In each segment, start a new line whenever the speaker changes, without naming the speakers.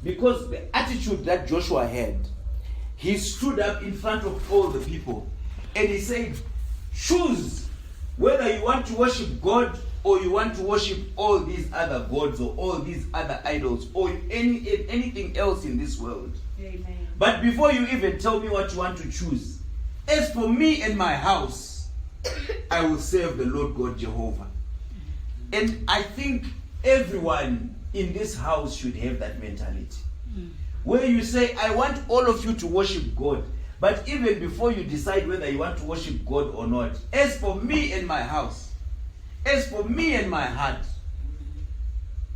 Because the attitude that Joshua had, he stood up in front of all the people and he said, choose whether you want to worship God or you want to worship all these other gods or all these other idols or anything else in this world.
Amen.
But before you even tell me what you want to choose, as for me and my house, I will serve the Lord God Jehovah. And I think everyone in this house should have that mentality. Where you say, I want all of you to worship God. But even before you decide whether you want to worship God or not, as for me and my house, as for me and my heart,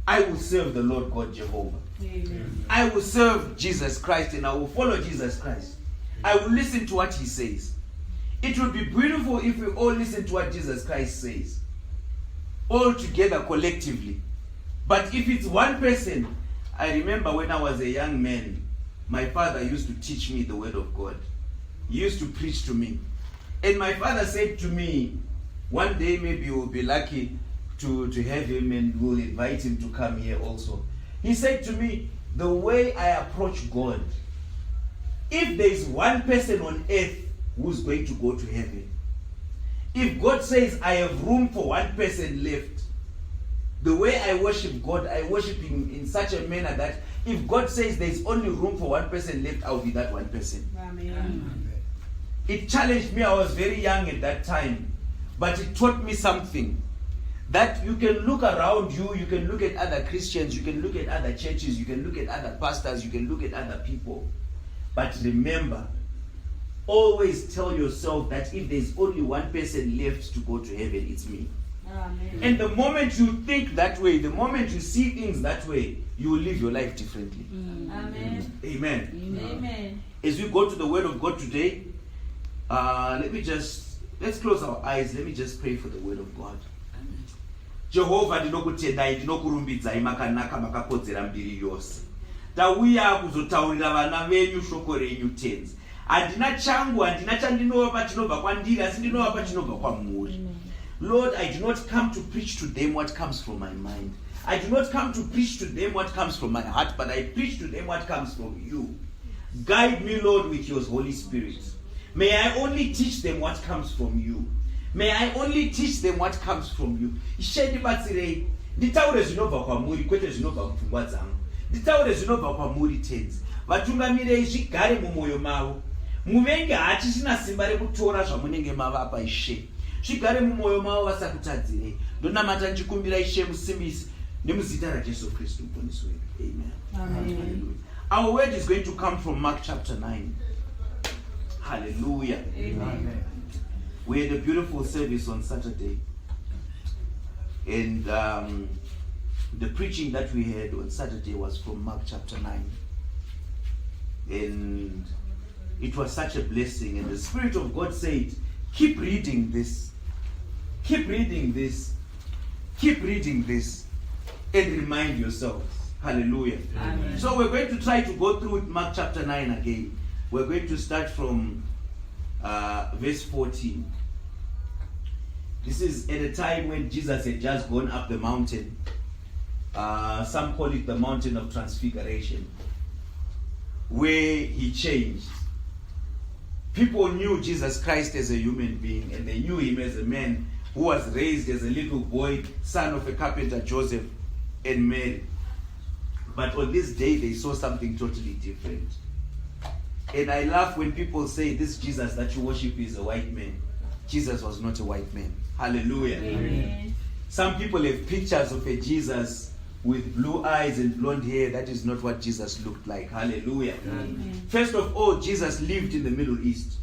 I will serve the Lord God Jehovah.
Amen.
I will serve Jesus Christ and I will follow Jesus Christ. I will listen to what he says. It would be beautiful if we all listen to what Jesus Christ says. All together collectively. But if it's one person, I remember when I was a young man, my father used to teach me the word of God. He used to preach to me. And my father said to me, one day maybe we'll be lucky to have him and we'll invite him to come here also. He said to me, the way I approach God, if there is one person on earth who's going to go to heaven, if God says I have room for one person left, the way I worship God, I worship him in such a manner that if God says there's only room for one person left, I'll be that one person.
Amen.
It challenged me. I was very young at that time, but it taught me something. That you can look around you, you can look at other Christians, you can look at other churches, you can look at other pastors, you can look at other people. But remember, always tell yourself that if there's only one person left to go to heaven, it's me.
Amen.
And the moment you think that way, the moment you see things that way, you will live your life differently.
Amen.
Amen.
Amen.
As we go to the word of God today, let's close our eyes. Let me just pray for the word of God. Jehovah, ndinokutendai, ndinokurumbidzai makanaka makakodzera mbiri yose. Tauya kuzotaurira vana venyu shoko renyu tenzi. Handina changu, handina chandinova chinobva kwandiri, asi ndinova chinobva kwamuri. Lord, I do not come to preach to them what comes from my mind. I do not come to preach to them what comes from my heart, but I preach to them what comes from you. Guide me, Lord, with your Holy Spirit. May I only teach them what comes from you. May I only teach them what comes from you. Ishendibatsirei. Nditaure zvinobva kwamuri kwete zvinobva kupfungwa dzangu. Nditaure zvinobva kwamuri tenzi. Vatungamirei zvigare mumwoyo mavo. Muvenge hachisina simba rekutora zvamunenge mavapa Ishe. Zvigare mumwoyo mavo vasakutadzirei. Ndonamata ndichikumbira Ishe musimbisi nemuzita raJesu Kristu muponesi wedu. Amen.
Amen.
Our word is going to come from Mark chapter 9. Hallelujah.
Amen.
We had a beautiful service on Saturday. And the preaching that we had on Saturday was from Mark chapter 9. And it was such a blessing. And the Spirit of God said, keep reading this. Keep reading this. Keep reading this. And remind yourselves. Hallelujah.
Amen.
So we're going to try to go through Mark chapter 9 again. We're going to start from verse 14. This is at a time when Jesus had just gone up the mountain. Some call it the mountain of transfiguration, where he changed. People knew Jesus Christ as a human being, and they knew him as a man who was raised as a little boy, son of a carpenter, Joseph and Mary. But on this day, they saw something totally different. And I laugh when people say this Jesus that you worship is a white man. Jesus was not a white man. Hallelujah.
Amen.
Some people have pictures of a Jesus with blue eyes and blonde hair. That is not what Jesus looked like. Hallelujah.
Amen.
First of all, Jesus lived in the Middle East.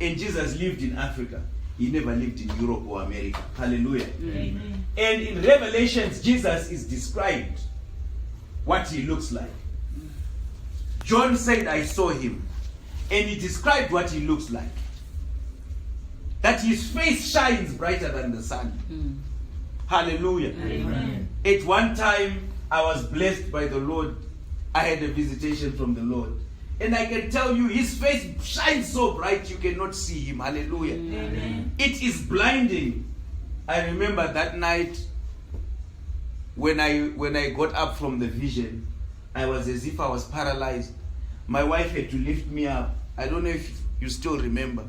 And Jesus lived in Africa. He never lived in Europe or America. Hallelujah.
Amen.
And in Revelations, Jesus is described what he looks like. John said, I saw him. And he described what he looks like. That his face shines brighter than the sun. Hallelujah.
Amen.
At one time, I was blessed by the Lord. I had a visitation from the Lord. And I can tell you, his face shines so bright you cannot see him. Hallelujah.
Amen.
It is blinding. I remember that night when I got up from the vision, I was as if I was paralyzed. My wife had to lift me up. I don't know if you still remember.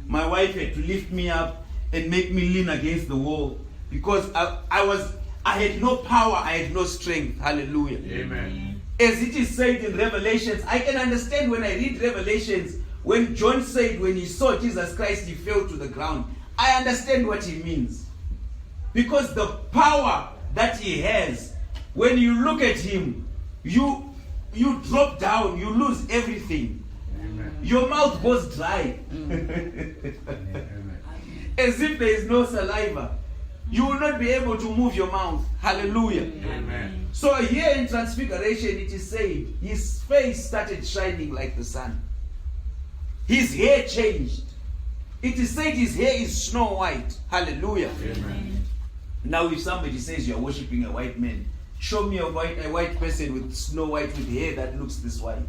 My wife had to lift me up and make me lean against the wall because I had no power, I had no strength. Hallelujah.
Amen.
As it is said in Revelations, I can understand when I read Revelations, when John said when he saw Jesus Christ, he fell to the ground. I understand what he means. Because the power that he has, when you look at him, you drop down, you lose everything.
Amen.
Your mouth goes dry.
Amen.
As if there is no saliva. You will not be able to move your mouth. Hallelujah.
Amen.
So here in Transfiguration, it is said, his face started shining like the sun. His hair changed. It is said his hair is snow white. Hallelujah.
Amen.
Now if somebody says you are worshipping a white man, show me a white person with snow white, with hair that looks this white.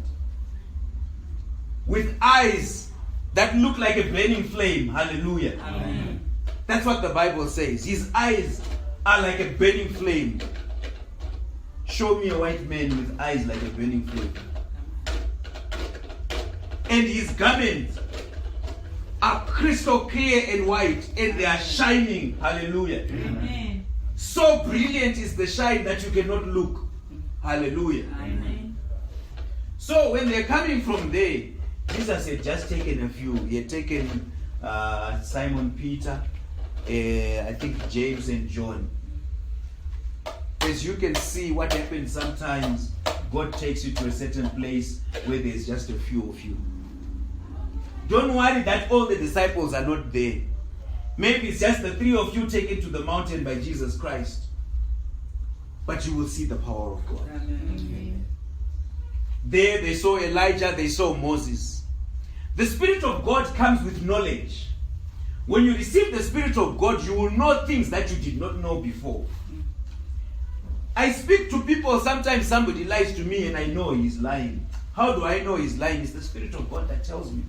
With eyes that look like a burning flame. Hallelujah.
Amen.
That's what the Bible says. His eyes are like a burning flame. Show me a white man with eyes like a burning flame. And his garments are crystal clear and white, and they are shining. Hallelujah.
Amen.
So brilliant is the shine that you cannot look. Hallelujah.
Amen.
So when they're coming from there, Jesus had just taken a few. He had taken Simon Peter, I think James and John. As you can see, what happens sometimes, God takes you to a certain place where there's just a few of you. Don't worry that all the disciples are not there. Maybe it's just the 3 of you taken to the mountain by Jesus Christ. But you will see the power of God.
Amen.
There they saw Elijah, they saw Moses. The Spirit of God comes with knowledge. When you receive the Spirit of God, you will know things that you did not know before. I speak to people, sometimes somebody lies to me and I know he's lying. How do I know he's lying? It's the Spirit of God that tells me.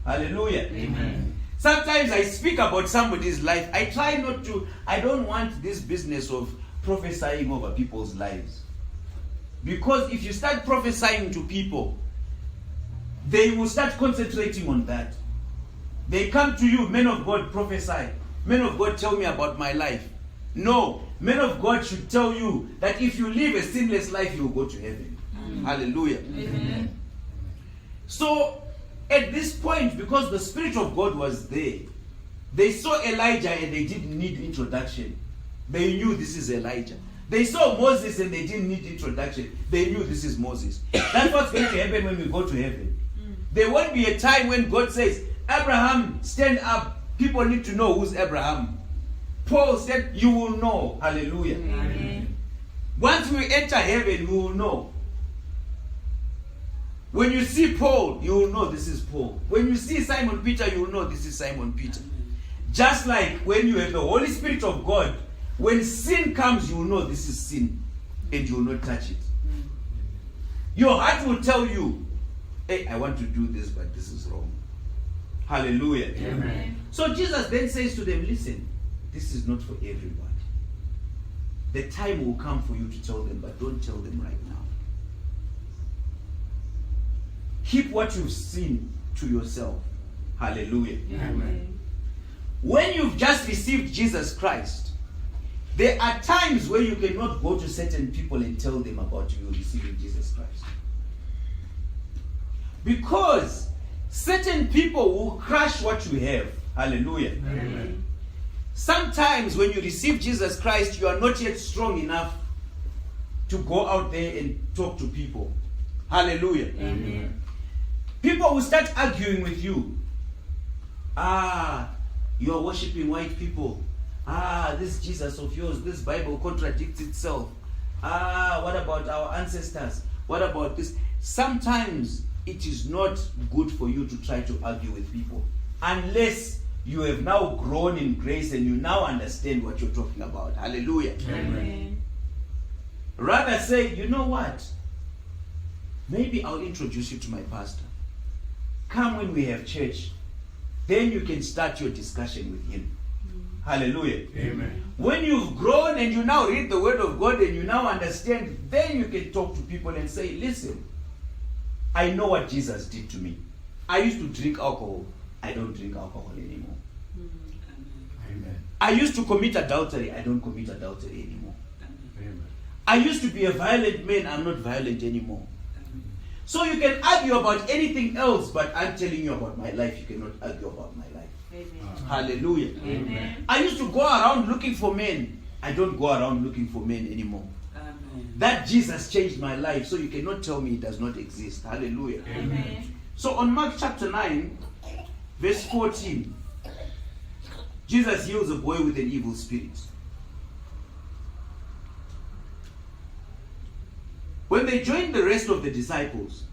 Hallelujah.
Amen.
Sometimes I speak about somebody's life. I try not to, I don't want this business of prophesying over people's lives. Because if you start prophesying to people, they will start concentrating on that. They come to you, men of God, prophesy. Men of God, tell me about my life. No, men of God should tell you that if you live a sinless life, you will go to heaven. Hallelujah.
Amen.
So, at this point, because the Spirit of God was there, they saw Elijah and they didn't need introduction. They knew this is Elijah. They saw Moses and they didn't need introduction. They knew this is Moses. That's what's going to happen when we go to heaven. There won't be a time when God says, Abraham, stand up. People need to know who's Abraham. Paul said, you will know. Hallelujah.
Amen.
Once we enter heaven, we will know. When you see Paul, you will know this is Paul. When you see Simon Peter, you will know this is Simon Peter. Just like when you have the Holy Spirit of God, when sin comes, you will know this is sin. And you will not touch it. Your heart will tell you, hey, I want to do this, but this is wrong. Hallelujah.
Amen.
So Jesus then says to them, listen, this is not for everybody. The time will come for you to tell them, but don't tell them right now. Keep what you've seen to yourself. Hallelujah.
Amen.
When you've just received Jesus Christ, there are times where you cannot go to certain people and tell them about you receiving Jesus Christ. Because certain people will crush what you have. Hallelujah.
Amen.
Sometimes when you receive Jesus Christ, you are not yet strong enough to go out there and talk to people. Hallelujah.
Amen.
People will start arguing with you. You are worshiping white people. This Jesus of yours, this Bible contradicts itself. What about our ancestors? What about this? Sometimes it is not good for you to try to argue with people unless you have now grown in grace and you now understand what you're talking about. Hallelujah.
Amen.
Rather say, you know what? Maybe I'll introduce you to my pastor. Come when we have church. Then you can start your discussion with him. Hallelujah.
Amen.
When you've grown and you now read the word of God and you now understand, then you can talk to people and say, listen, I know what Jesus did to me. I used to drink alcohol. I don't drink alcohol anymore.
Amen.
I used to commit adultery. I don't commit adultery anymore.
Amen.
I used to be a violent man. I'm not violent anymore. So you can argue about anything else, but I'm telling you about my life. You cannot argue about my life.
Amen.
Hallelujah.
Amen.
I used to go around looking for men. I don't go around looking for men anymore. That Jesus changed my life, so you cannot tell me it does not exist. Hallelujah.
Amen.
So on Mark chapter 9, verse 14, Jesus heals a boy with an evil spirit. When they joined the rest of the disciples,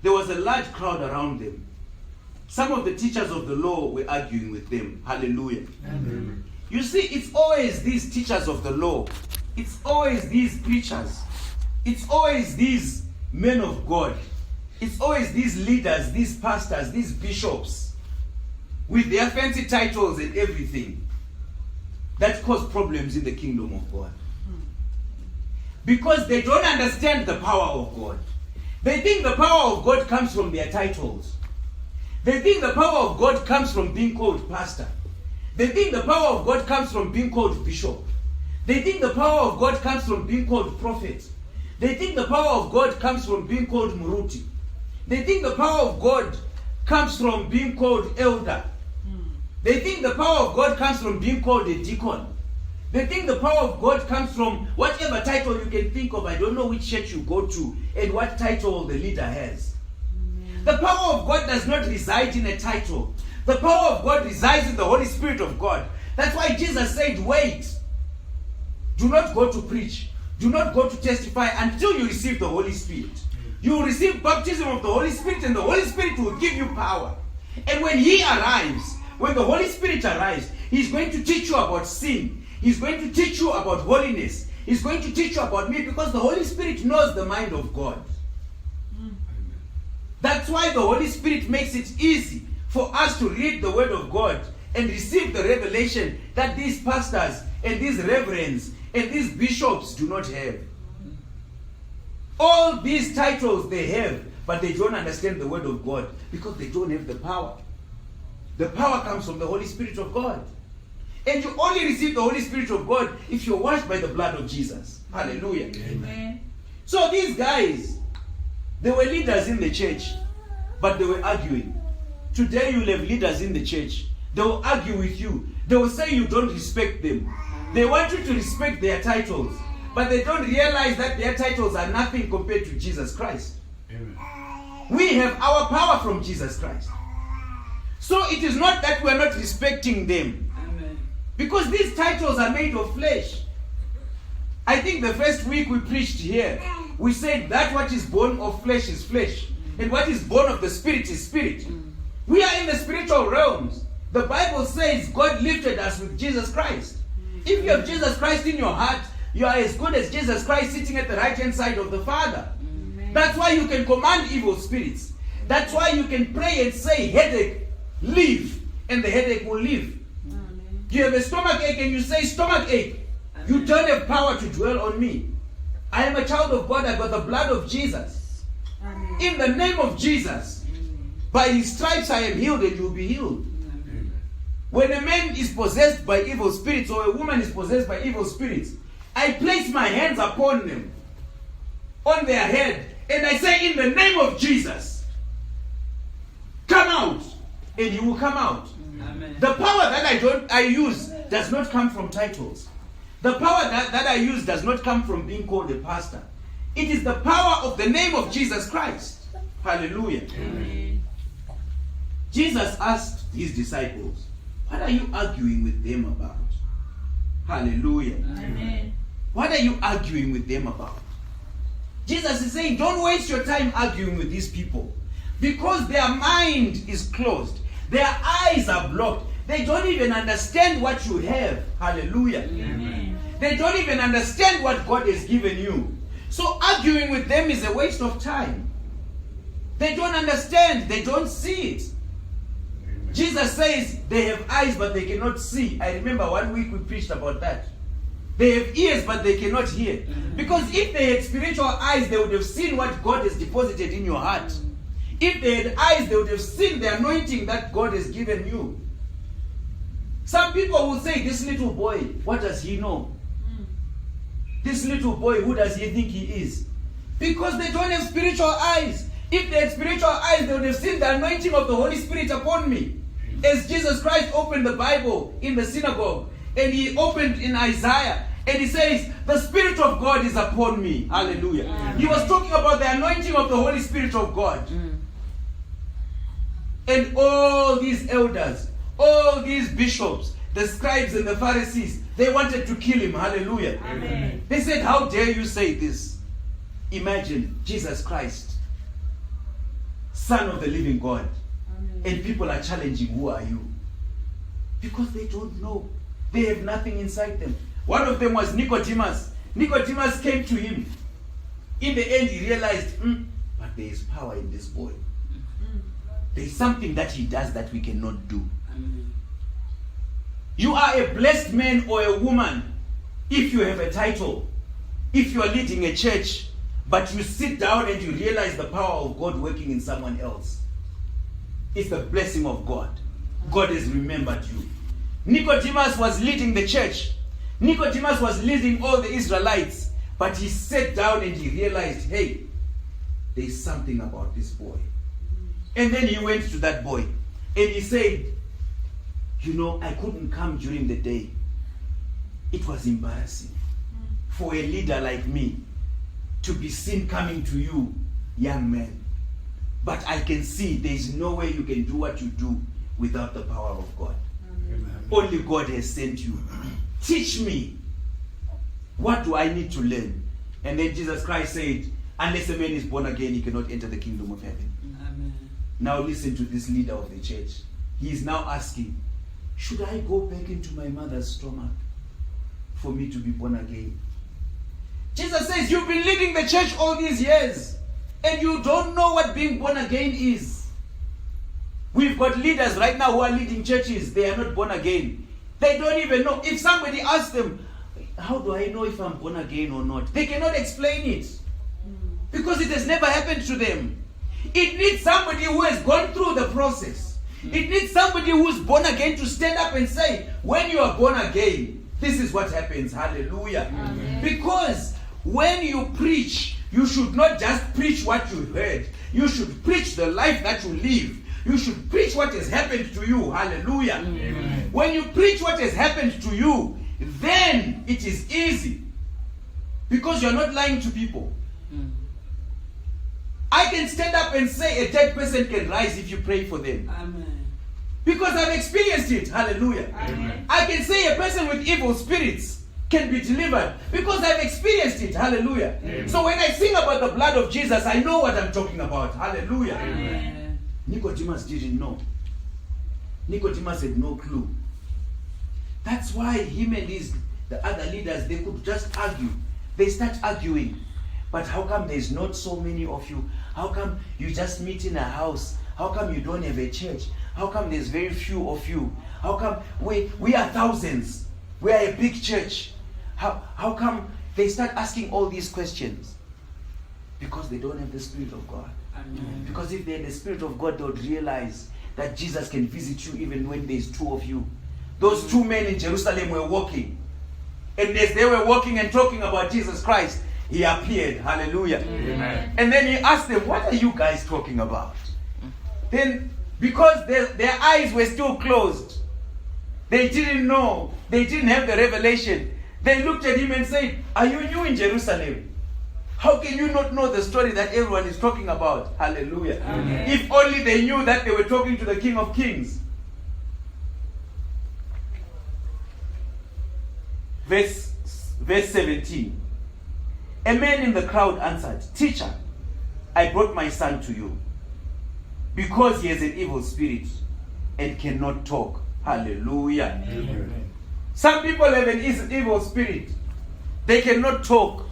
there was a large crowd around them. Some of the teachers of the law were arguing with them. Hallelujah.
Amen.
You see, it's always these teachers of the law. It's always these preachers. It's always these men of God. It's always these leaders, these pastors, these bishops, with their fancy titles and everything, that cause problems in the kingdom of God. Because they don't understand the power of God. They think the power of God comes from their titles. They think the power of God comes from being called pastor. They think the power of God comes from being called bishop. They think the power of God comes from being called prophet. They think the power of God comes from being called muruti. They think the power of God comes from being called elder. They think the power of God comes from being called a deacon. They think the power of God comes from whatever title you can think of. I don't know which church you go to and what title the leader has. The power of God does not reside in a title. The power of God resides in the Holy Spirit of God. That's why Jesus said, wait. Do not go to preach. Do not go to testify until you receive the Holy Spirit. You will receive baptism of the Holy Spirit, and the Holy Spirit will give you power. And when He arrives, when the Holy Spirit arrives, He's going to teach you about sin. He's going to teach you about holiness. He's going to teach you about me, because the Holy Spirit knows the mind of God. That's why the Holy Spirit makes it easy for us to read the Word of God and receive the revelation that these pastors and these reverends and these bishops do not have. All these titles they have, but they don't understand the Word of God because they don't have the power. The power comes from the Holy Spirit of God. And you only receive the Holy Spirit of God if you're washed by the blood of Jesus. Hallelujah.
Amen.
So these guys, they were leaders in the church, but they were arguing. Today you'll have leaders in the church. They will argue with you. They will say you don't respect them. They want you to respect their titles, but they don't realize that their titles are nothing compared to Jesus Christ.
Amen.
We have our power from Jesus Christ. So it is not that we are not respecting them, because these titles are made of flesh. I think the first week we preached here, we said that what is born of flesh is flesh, and what is born of the Spirit is spirit. We are in the spiritual realms. The Bible says God lifted us with Jesus Christ. If you have Jesus Christ in your heart, you are as good as Jesus Christ sitting at the right hand side of the Father. That's why you can command evil spirits. That's why you can pray and say, headache, leave, and the headache will leave. You have a stomach ache and you say, stomach ache. You don't have power to dwell on me. I am a child of God. I got the blood of Jesus. In the name of Jesus, by His stripes I am healed, and you will be healed. When a man is possessed by evil spirits, or a woman is possessed by evil spirits, I place my hands upon them, on their head, and I say, in the name of Jesus, come out, and you will come out. The power that I use does not come from titles. The power that I use does not come from being called a pastor. It is the power of the name of Jesus Christ. Hallelujah.
Amen.
Jesus asked His disciples, what are you arguing with them about? Hallelujah.
Amen.
What are you arguing with them about? Jesus is saying, don't waste your time arguing with these people, because their mind is closed. Their eyes are blocked. They don't even understand what you have. Hallelujah.
Amen.
They don't even understand what God has given you. So arguing with them is a waste of time. They don't understand. They don't see it.
Amen.
Jesus says they have eyes but they cannot see. I remember 1 week we preached about that. They have ears but they cannot hear. Because if they had spiritual eyes, they would have seen what God has deposited in your heart. If they had eyes, they would have seen the anointing that God has given you. Some people will say, this little boy, what does he know? This little boy, who does he think he is? Because they don't have spiritual eyes. If they had spiritual eyes, they would have seen the anointing of the Holy Spirit upon me. As Jesus Christ opened the Bible in the synagogue, and he opened in Isaiah, and he says, the Spirit of God is upon me. Hallelujah. He was talking about the anointing of the Holy Spirit of God. And all these elders, all these bishops, the scribes and the Pharisees, they wanted to kill him. Hallelujah.
Amen.
They said, how dare you say this? Imagine Jesus Christ, Son of the living God.
Amen.
And people are challenging, who are you? Because they don't know. They have nothing inside them. One of them was Nicodemus. Nicodemus came to him. In the end, he realized, but there is power in this boy. There is something that he does that we cannot do. You are a blessed man or a woman if you have a title, if you are leading a church, but you sit down and you realize the power of God working in someone else. It's the blessing of God. God has remembered you. Nicodemus was leading the church. Nicodemus was leading all the Israelites, but he sat down and he realized, hey, there's something about this boy. And then he went to that boy and he said, you know, I couldn't come during the day. It was embarrassing for a leader like me to be seen coming to you, young man. But I can see there is no way you can do what you do without the power of God.
Amen.
Only God has sent you. Teach me. What do I need to learn? And then Jesus Christ said, unless a man is born again, he cannot enter the kingdom of heaven.
Amen.
Now listen to this leader of the church. He is now asking, should I go back into my mother's stomach for me to be born again? Jesus says, you've been leading the church all these years and you don't know what being born again is. We've got leaders right now who are leading churches. They are not born again. They don't even know. If somebody asks them, how do I know if I'm born again or not? They cannot explain it because it has never happened to them. It needs somebody who has gone through the process. It needs somebody who's born again to stand up and say, when you are born again, this is what happens. Hallelujah.
Amen.
Because when you preach, you should not just preach what you heard. You should preach the life that you live. You should preach what has happened to you. Hallelujah.
Amen.
When you preach what has happened to you, then it is easy. Because you're not lying to people. I can stand up and say a dead person can rise if you pray for them.
Amen.
Because I've experienced it. Hallelujah.
Amen.
I can say a person with evil spirits can be delivered because I've experienced it. Hallelujah.
Amen.
So when I sing about the blood of Jesus, I know what I'm talking about. Hallelujah.
Amen.
Nicodemus didn't know. Nicodemus had no clue. That's why him and the other leaders, they could just argue. They start arguing. But how come there's not so many of you? How come you just meet in a house? How come you don't have a church? How come there's very few of you? How come we are thousands? We are a big church. How come they start asking all these questions? Because they don't have the Spirit of God.
Amen.
Because if they had the Spirit of God, they would realize that Jesus can visit you even when there's two of you. Those two men in Jerusalem were walking. And as they were walking and talking about Jesus Christ, he appeared. Hallelujah.
Amen.
And then he asked them, what are you guys talking about? Then, because their eyes were still closed, they didn't know, they didn't have the revelation. They looked at him and said, are you new in Jerusalem? How can you not know the story that everyone is talking about? Hallelujah.
Amen.
If only they knew that they were talking to the King of Kings. Verse 17. A man in the crowd answered, Teacher, I brought my son to you because he has an evil spirit and cannot talk. Hallelujah.
Amen.
Some people have an evil spirit. They cannot talk.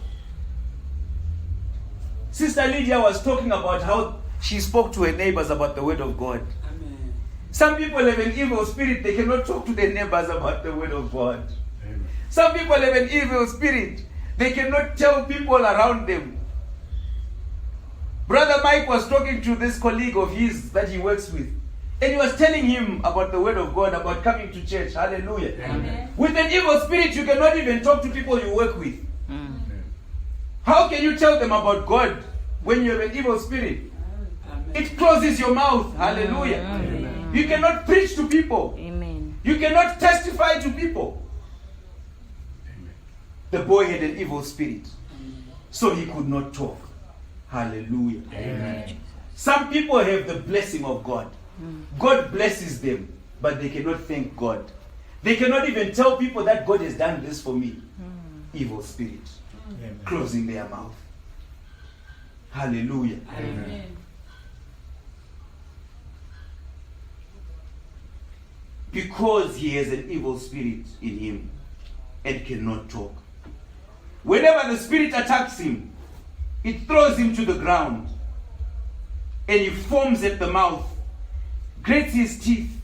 Sister Lydia was talking about how she spoke to her neighbors about the word of God.
Amen.
Some people have an evil spirit. They cannot talk to their neighbors about the word of God.
Amen.
Some people have an evil spirit. They cannot tell people around them. Brother Mike was talking to this colleague of his that he works with. And he was telling him about the word of God, about coming to church. Hallelujah.
Amen.
With an evil spirit, you cannot even talk to people you work with.
Amen.
How can you tell them about God when you have an evil spirit? It closes your mouth. Hallelujah.
Amen.
You cannot preach to people.
Amen.
You cannot testify to people.
Amen.
The boy had an evil spirit, so he could not talk. Hallelujah.
Amen.
Some people have the blessing of God. God blesses them, but they cannot thank God. They cannot even tell people that God has done this for me. Evil spirit.
Amen.
Closing their mouth. Hallelujah.
Amen.
Because he has an evil spirit in him and cannot talk. Whenever the spirit attacks him, it throws him to the ground and he foams at the mouth, grates his teeth,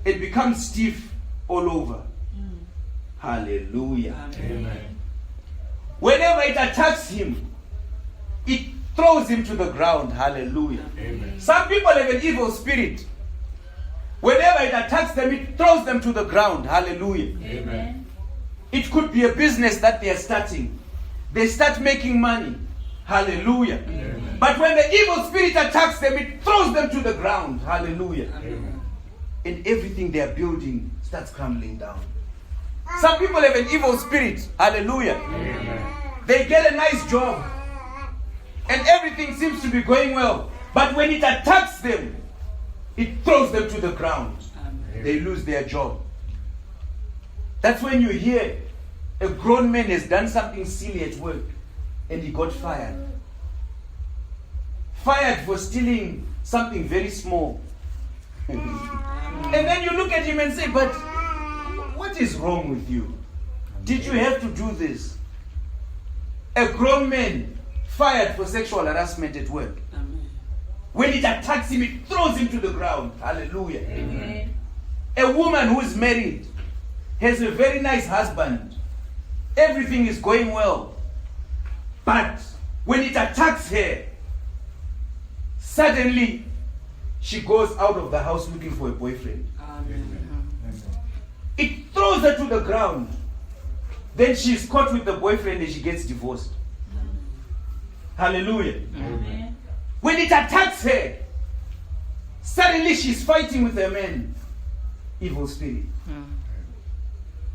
and becomes stiff all over. Hallelujah.
Amen.
Whenever it attacks him, it throws him to the ground. Hallelujah.
Amen.
Some people have an evil spirit. Whenever it attacks them, it throws them to the ground. Hallelujah.
Amen.
It could be a business that they are starting. They start making money. Hallelujah.
Amen.
But when the evil spirit attacks them, it throws them to the ground. Hallelujah.
Amen.
And everything they are building starts crumbling down. Some people have an evil spirit. Hallelujah.
Amen.
They get a nice job and everything seems to be going well. But when it attacks them, it throws them to the ground. They lose their job. That's when you hear a grown man has done something silly at work and he got fired. Fired for stealing something very small. And then you look at him and say, but what is wrong with you? Did you have to do this? A grown man fired for sexual harassment at work. When it attacks him, it throws him to the ground. Hallelujah.
Amen.
A woman who is married has a very nice husband. Everything is going well. But when it attacks her, suddenly she goes out of the house looking for a boyfriend. It throws her to the ground. Then she's caught with the boyfriend and she gets divorced. Hallelujah.
Amen.
When it attacks her, suddenly she's fighting with a man. Evil spirit.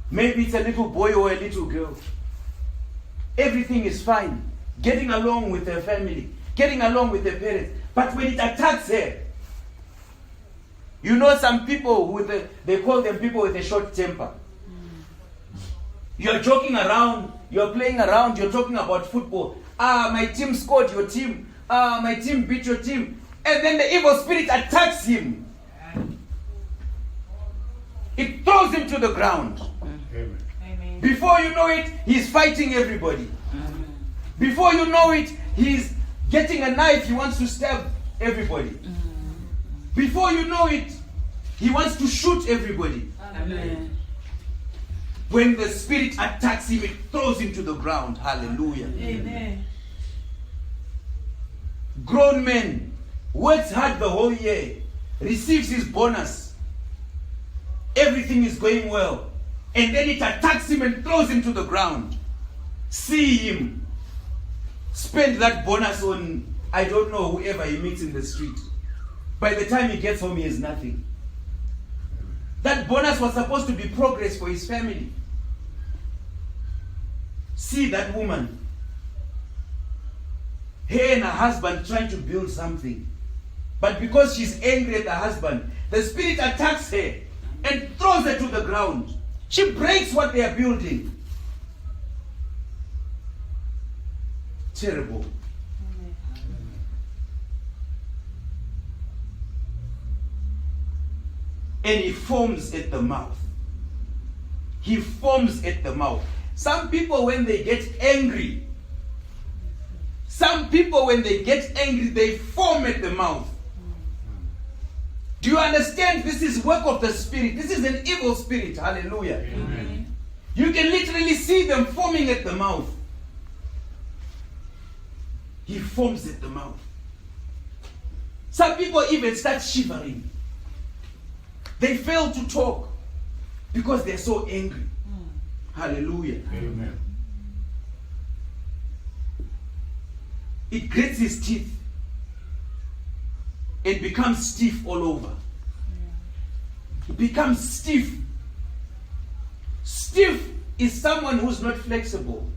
Maybe it's a little boy or a little girl. Everything is fine. Getting along with her family. Getting along with her parents. But when it attacks her, you know some people they call them people with a short temper. You're joking around, you're playing around, you're talking about football. My team scored your team. My team beat your team. And then the evil spirit attacks him. It throws him to the ground.
Amen.
Amen.
Before you know it, he's fighting everybody. Before you know it, he's getting a knife, he wants to stab everybody. Before you know it, he wants to shoot everybody.
Amen.
When the spirit attacks him, it throws him to the ground. Hallelujah.
Amen.
Grown man works hard the whole year, receives his bonus. Everything is going well. And then it attacks him and throws him to the ground. See him spend that bonus on, I don't know, whoever he meets in the street. By the time he gets home, he has nothing. That bonus was supposed to be progress for his family. See that woman, her and her husband trying to build something. But because she's angry at the husband, the spirit attacks her and throws her to the ground. She breaks what they are building. Terrible. And he foams at the mouth. He foams at the mouth. Some people when they get angry, they foam at the mouth. Do you understand? This is work of the spirit. This is an evil spirit. Hallelujah.
Amen.
You can literally see them foaming at the mouth. He foams at the mouth. Some people even start shivering. They fail to talk because they're so angry. Hallelujah.
Amen.
It grits his teeth and becomes stiff all over. It becomes stiff. Stiff is someone who's not flexible.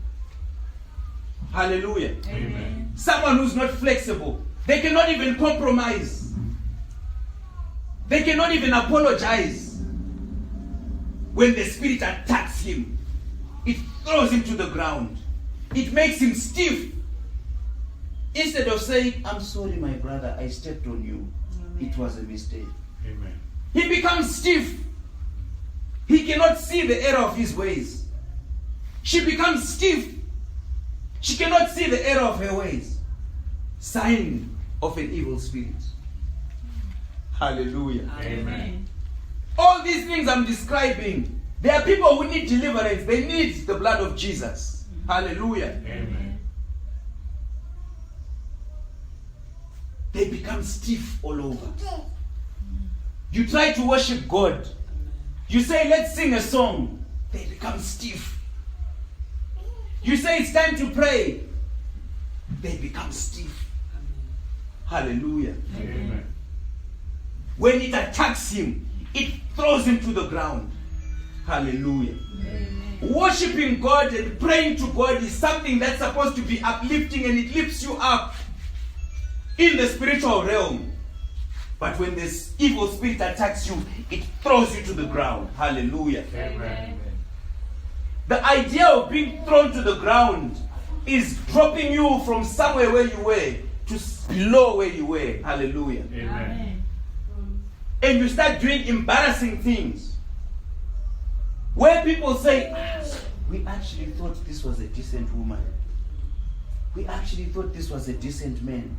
Hallelujah.
Amen.
Someone who's not flexible. They cannot even compromise. They cannot even apologize. When the spirit attacks him, it throws him to the ground. It makes him stiff. Instead of saying, I'm sorry, my brother, I stepped on you. It was a mistake.
Amen.
He becomes stiff. He cannot see the error of his ways. She becomes stiff. She cannot see the error of her ways. Sign of an evil spirit. Hallelujah.
Amen.
All these things I'm describing, there are people who need deliverance. They need the blood of Jesus. Hallelujah.
Amen.
They become stiff all over. You try to worship God. You say, let's sing a song. They become stiff. You say it's time to pray. They become stiff. Hallelujah.
Amen.
When it attacks him, it throws him to the ground. Hallelujah.
Amen.
Worshipping God and praying to God is something that's supposed to be uplifting, and it lifts you up in the spiritual realm. But when this evil spirit attacks you, it throws you to the ground. Hallelujah.
Amen.
The idea of being thrown to the ground is dropping you from somewhere where you were to below where you were. Hallelujah.
Amen.
And you start doing embarrassing things where people say, we actually thought this was a decent woman. We actually thought this was a decent man.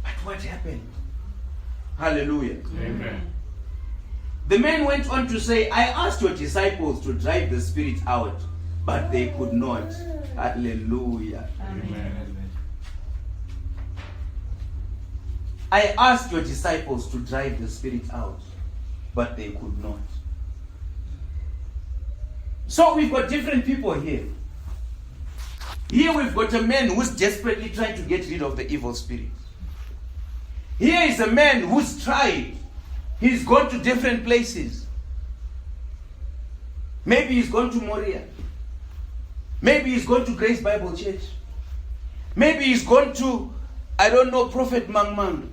But what happened? Hallelujah.
Amen.
The man went on to say, I asked your disciples to drive the spirit out, but they could not. Hallelujah.
Amen.
I asked your disciples to drive the spirit out, but they could not. So we've got different people here. Here we've got a man who's desperately trying to get rid of the evil spirit. Here is a man who's tried. He's gone to different places. Maybe he's gone to Moria. Maybe he's gone to Grace Bible Church. Maybe he's gone to, I don't know, Prophet Mang.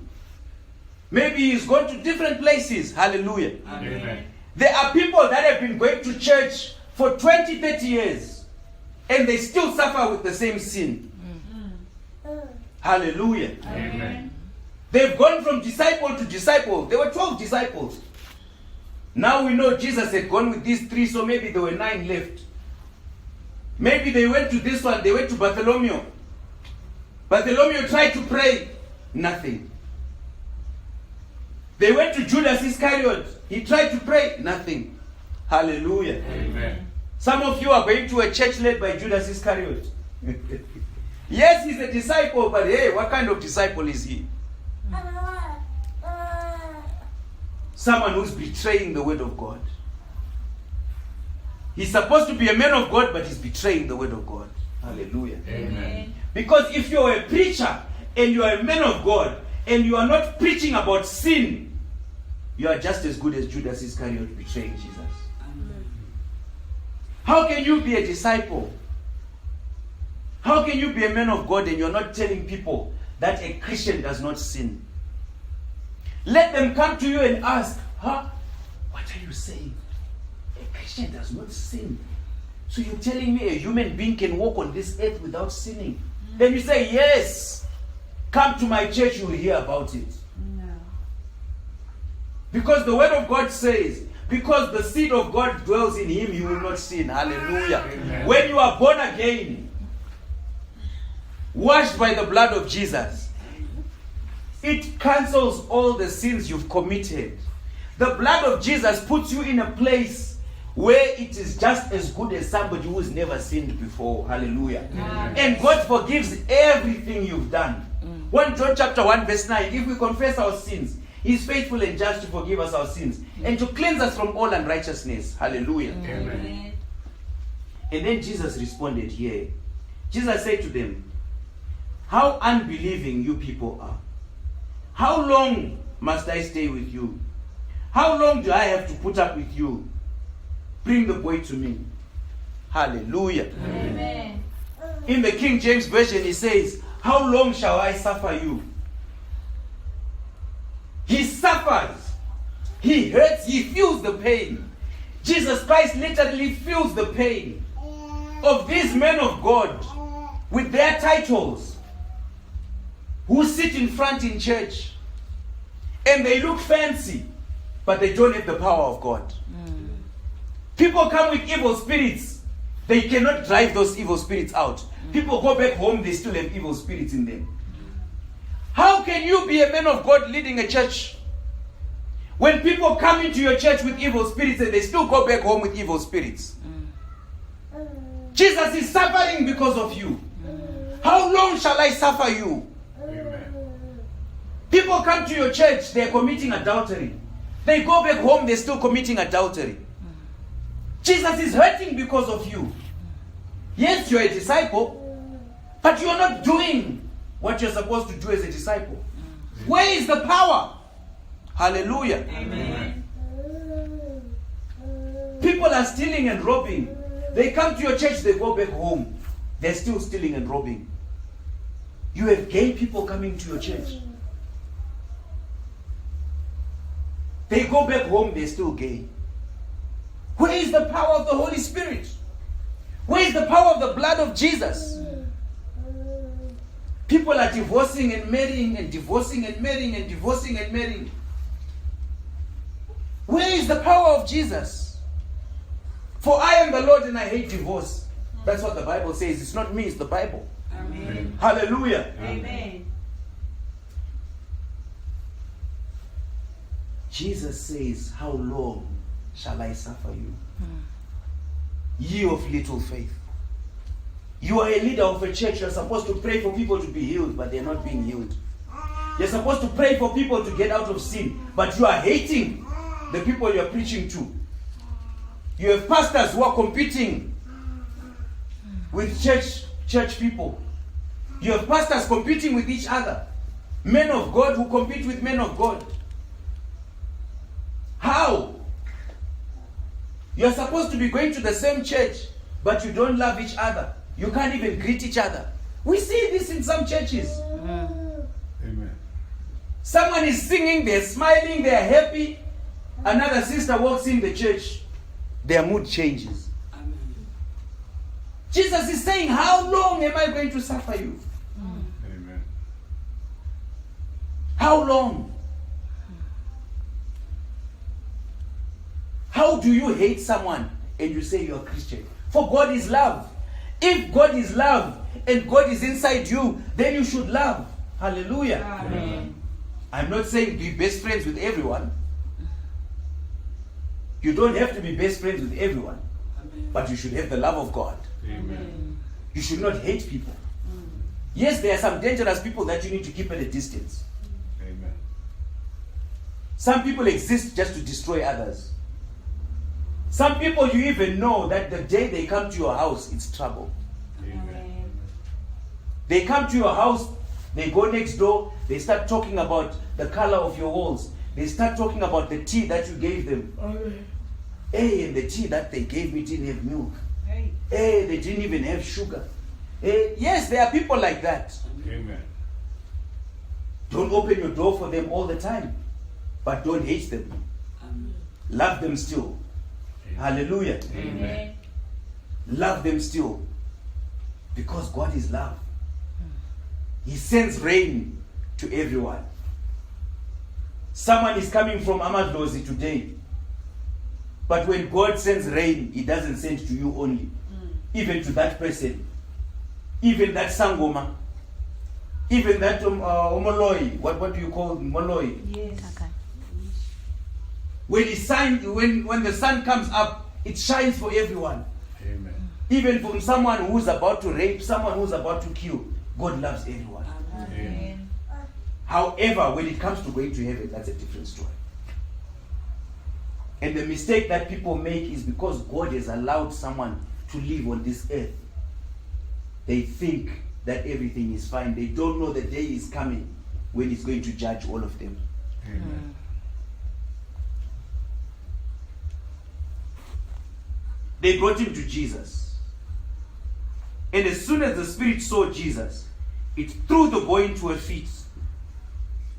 Maybe he's gone to different places. Hallelujah.
Amen.
There are people that have been going to church for 20, 30 years, and they still suffer with the same sin. Hallelujah.
Amen.
They've gone from disciple to disciple. There were 12 disciples. Now we know Jesus had gone with these 3, so maybe there were 9 left. Maybe they went to this one, they went to Bartholomew. Bartholomew tried to pray, nothing. They went to Judas Iscariot. He tried to pray, nothing. Hallelujah.
Amen.
Some of you are going to a church led by Judas Iscariot. Yes, he's a disciple, but hey, what kind of disciple is he? Someone who's betraying the word of God. He's supposed to be a man of God, but he's betraying the word of God. Hallelujah.
Amen.
Because if you're a preacher and you are a man of God and you are not preaching about sin, you are just as good as Judas Iscariot betraying Jesus. How can you be a disciple? How can you be a man of God and you're not telling people that a Christian does not sin? Let them come to you and ask, what are you saying? A Christian does not sin. So you're telling me a human being can walk on this earth without sinning? Then you say, yes. Come to my church, you'll hear about it.
No.
Because the word of God says, because the seed of God dwells in him, you will not sin. Hallelujah.
Amen.
When you are born again, washed by the blood of Jesus, It cancels all the sins you've committed. The blood of Jesus puts you in a place where it is just as good as somebody who's never sinned before. Hallelujah. And God forgives everything you've done. 1 John chapter 1 verse 9. If we confess our sins, He is faithful and just to forgive us our sins and to cleanse us from all unrighteousness. Hallelujah.
Amen.
And then Jesus responded here. Jesus said to them, how unbelieving you people are. How long must I stay with you? How long do I have to put up with you? Bring the boy to me. Hallelujah.
Amen.
In the King James Version, he says, how long shall I suffer you? He suffers. He hurts. He feels the pain. Jesus Christ literally feels the pain of these men of God with their titles who sit in front in church and they look fancy, but they don't have the power of God. People come with evil spirits. They cannot drive those evil spirits out. People go back home, they still have evil spirits in them. How can you be a man of God leading a church when people come into your church with evil spirits and they still go back home with evil spirits? Jesus is suffering because of you. How long shall I suffer you?
Amen.
People come to your church, they're committing adultery. They go back home, they're still committing adultery. Jesus is hurting because of you. Yes, you're a disciple, but you're not doing what you're supposed to do as a disciple. Where is the power? Hallelujah.
Amen.
People are stealing and robbing. They come to your church, they go back home. They're still stealing and robbing. You have gay people coming to your church. They go back home, they're still gay. Where is the power of the Holy Spirit? Where is the power of the blood of Jesus? People are divorcing and marrying and divorcing and marrying and divorcing and marrying. Where is the power of Jesus? For I am the Lord and I hate divorce. That's what the Bible says. It's not me, it's the Bible.
Amen.
Hallelujah.
Amen.
Jesus says, how long shall I suffer you? Ye of little faith. You are a leader of a church. You're supposed to pray for people to be healed, but they're not being healed. You're supposed to pray for people to get out of sin, but you are hating the people you're preaching to. You have pastors who are competing with church people. You have pastors competing with each other. Men of God who compete with men of God. How? You're supposed to be going to the same church, but you don't love each other. You can't even greet each other. We see this in some churches.
Amen.
Someone is singing, they're smiling, they're happy. Another sister walks in the church, their mood changes. Jesus is saying, how long am I going to suffer you?
Amen.
How long? How do you hate someone and you say you're a Christian? For God is love. If God is love and God is inside you, then you should love. Hallelujah.
Amen.
I'm not saying be best friends with everyone. You don't have to be best friends with everyone. But you should have the love of God.
Amen.
You should not hate people. Yes, there are some dangerous people that you need to keep at a distance.
Amen.
Some people exist just to destroy others. Some people you even know that the day they come to your house, it's trouble.
Amen.
They come to your house, they go next door, they start talking about the color of your walls. They start talking about the tea that you gave them. Hey, and the tea that they gave me didn't have milk.
Hey.
Hey, they didn't even have sugar. Hey, yes, there are people like that.
Amen.
Don't open your door for them all the time, but don't hate them. Love them still. Hallelujah.
Amen.
Love them still. Because God is love. He sends rain to everyone. Someone is coming from Amadlozi today. But when God sends rain, He doesn't send to you only. Even to that person. Even that Sangoma. Even that omoloi, what do you call moloi?
Yes.
When the sun comes up, it shines for everyone.
Amen.
Even from someone who's about to rape, someone who's about to kill. God loves everyone.
Amen.
However, when it comes to going to heaven, that's a different story. And the mistake that people make is because God has allowed someone to live on this earth, they think that everything is fine. They don't know the day is coming when He's going to judge all of them.
Amen.
They brought him to Jesus. And as soon as the Spirit saw Jesus, it threw the boy into a fit,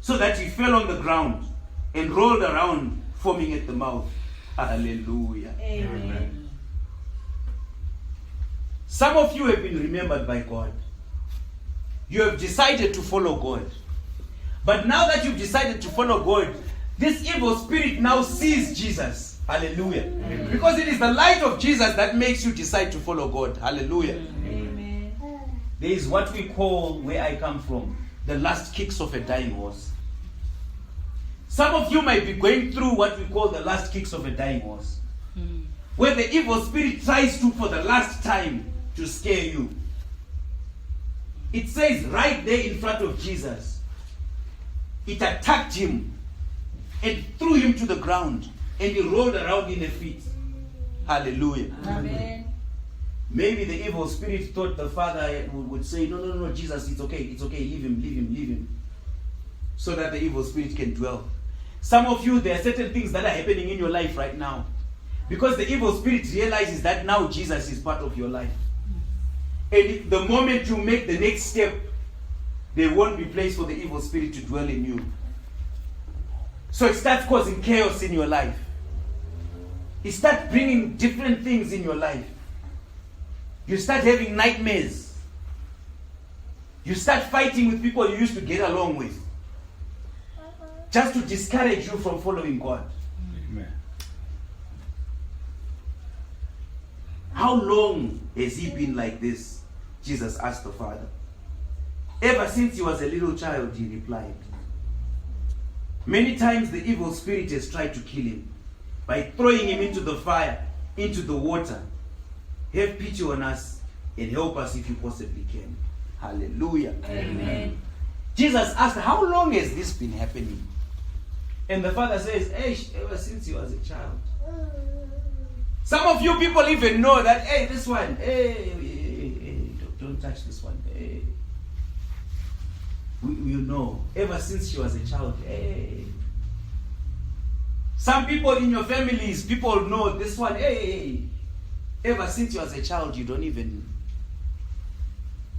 so that he fell on the ground and rolled around, foaming at the mouth. Hallelujah.
Amen.
Some of you have been remembered by God. You have decided to follow God. But now that you've decided to follow God, this evil spirit now sees Jesus. Hallelujah.
Amen.
Because it is the light of Jesus that makes you decide to follow God. Hallelujah.
Amen.
There is what we call, where I come from, the last kicks of a dying horse. Some of you might be going through what we call the last kicks of a dying horse, where the evil spirit tries to, for the last time, to scare you. It says right there in front of Jesus, it attacked him and threw him to the ground, and he rolled around in a fit. Hallelujah.
Amen.
Maybe the evil spirit thought the father would say, no, Jesus, it's okay, leave him. So that the evil spirit can dwell. Some of you, there are certain things that are happening in your life right now. Because the evil spirit realizes that now Jesus is part of your life. And the moment you make the next step, there won't be place for the evil spirit to dwell in you. So it starts causing chaos in your life. It starts bringing different things in your life. You start having nightmares. You start fighting with people you used to get along with, just to discourage you from following God.
Amen.
How long has he been like this? Jesus asked the Father. Ever since he was a little child, he replied. Many times the evil spirit has tried to kill him by throwing him into the fire, into the water. Have pity on us and help us if you possibly can. Hallelujah.
Amen.
Jesus asked, how long has this been happening? And the father says, ever since he was a child. Some of you people even know that, this one, don't touch this one. You know, ever since she was a child. Some people in your families, people know this one, ever since you was a child, you don't even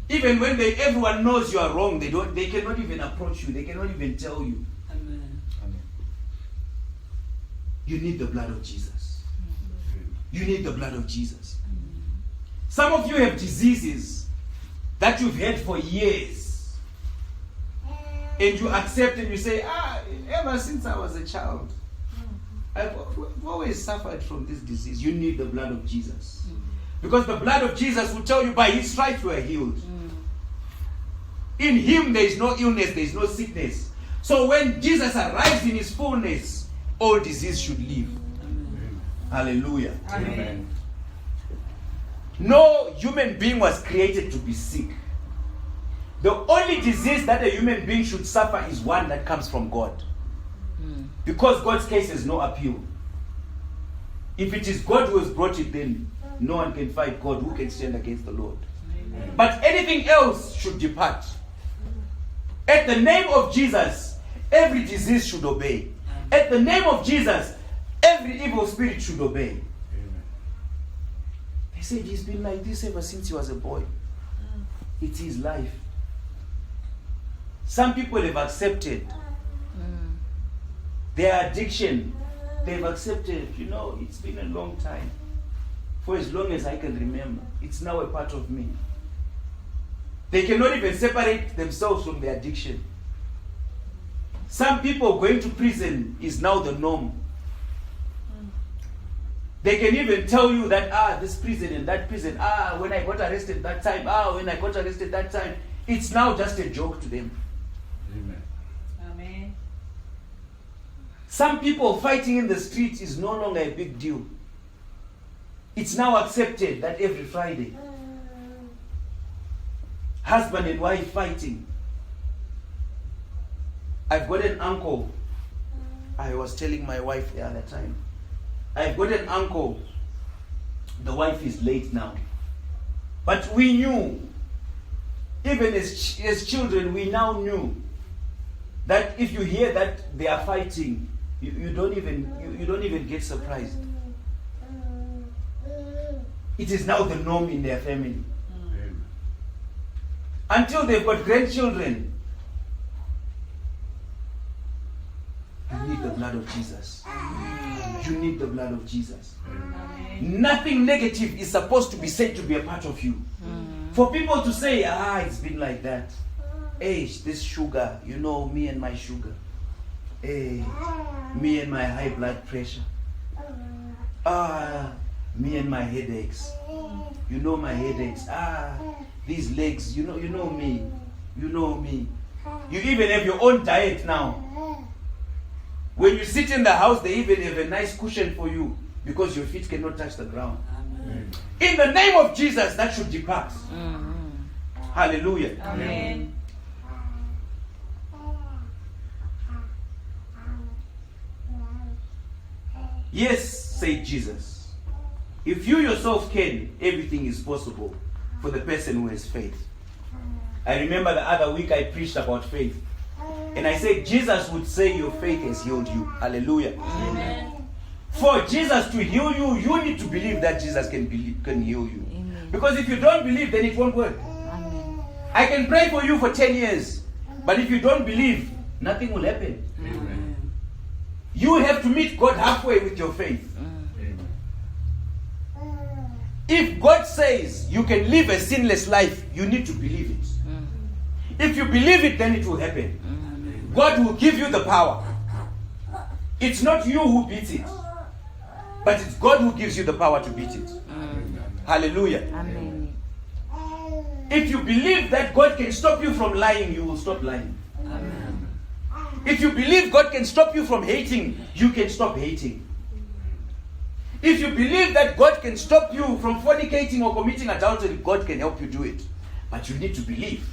when everyone knows you are wrong, they cannot even approach you, they cannot even tell you.
Amen.
Amen.
You need the blood of Jesus. You need the blood of Jesus. Some of you have diseases that you've had for years, and you accept and you say, ever since I was a child, I've always suffered from this disease. You need the blood of Jesus. Because the blood of Jesus will tell you, by his stripes you are healed. In him there is no illness, there is no sickness. So when Jesus arrives in his fullness, all disease should leave.
Amen.
Hallelujah.
Amen.
No human being was created to be sick. The only disease that a human being should suffer is one that comes from God. Because God's case has no appeal. If it is God who has brought it, then no one can fight God. Who can stand against the Lord?
Amen.
But anything else should depart. At the name of Jesus, every disease should obey. At the name of Jesus, every evil spirit should obey.
Amen.
They said he's been like this ever since he was a boy. It's his life. Some people have accepted their addiction. They've accepted, it's been a long time. For as long as I can remember, it's now a part of me. They cannot even separate themselves from their addiction. Some people going to prison is now the norm. They can even tell you that, this prison and that prison, when I got arrested that time, when I got arrested that time. It's now just a joke to them.
Amen.
Amen.
Some people fighting in the street is no longer a big deal. It's now accepted that every Friday, husband and wife fighting. I've got an uncle. I was telling my wife the other time. I've got an uncle. The wife is late now. But we knew, even as children, we now knew that if you hear that they are fighting, you don't even get surprised. It is now the norm in their family.
Amen.
Until they've got grandchildren. You need the blood of Jesus. You need the blood of Jesus.
Amen.
Nothing negative is supposed to be said to be a part of you. For people to say, it's been like that. Hey, this sugar, me and my sugar. Hey, me and my high blood pressure. Me and my headaches. My headaches. These legs, you know me. You know me. You even have your own diet now. When you sit in the house, they even have a nice cushion for you because your feet cannot touch the ground.
Amen.
In the name of Jesus, that should depart. Hallelujah.
Amen.
Yes, said Jesus. If you yourself can, everything is possible for the person who has faith. I remember the other week I preached about faith. And I said, Jesus would say your faith has healed you. Hallelujah.
Amen.
For Jesus to heal you, you need to believe that Jesus can heal you.
Amen.
Because if you don't believe, then it won't work.
Amen.
I can pray for you for 10 years. But if you don't believe, nothing will happen.
Amen.
You have to meet God halfway with your faith.
Amen.
If God says you can live a sinless life, you need to believe it. If you believe it, then it will happen. God will give you the power. It's not you who beats it, but it's God who gives you the power to beat it. Hallelujah.
Amen.
If you believe that God can stop you from lying, you will stop lying.
Amen.
If you believe God can stop you from hating, you can stop hating. If you believe that God can stop you from fornicating or committing adultery, God can help you do it. But you need to believe.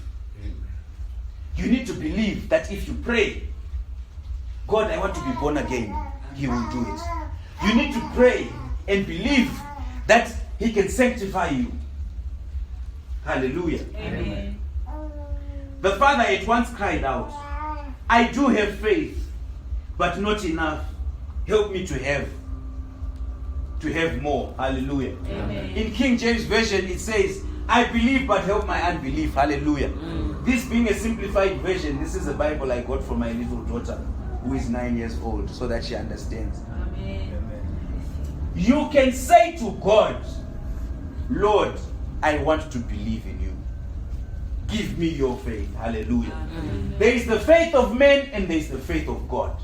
You need to believe that if you pray, God, I want to be born again, He will do it. You need to pray and believe that He can sanctify you. Hallelujah.
Amen.
The father at once cried out, I do have faith, but not enough. Help me to have more. Hallelujah.
Amen.
In King James Version, it says, I believe, but help my unbelief. Hallelujah. This being a simplified version, this is a Bible I got from my little daughter, who is 9 years old, so that she understands.
Amen.
You can say to God, Lord, I want to believe in you. Give me your faith. Hallelujah. There is the faith of men and there is the faith of God.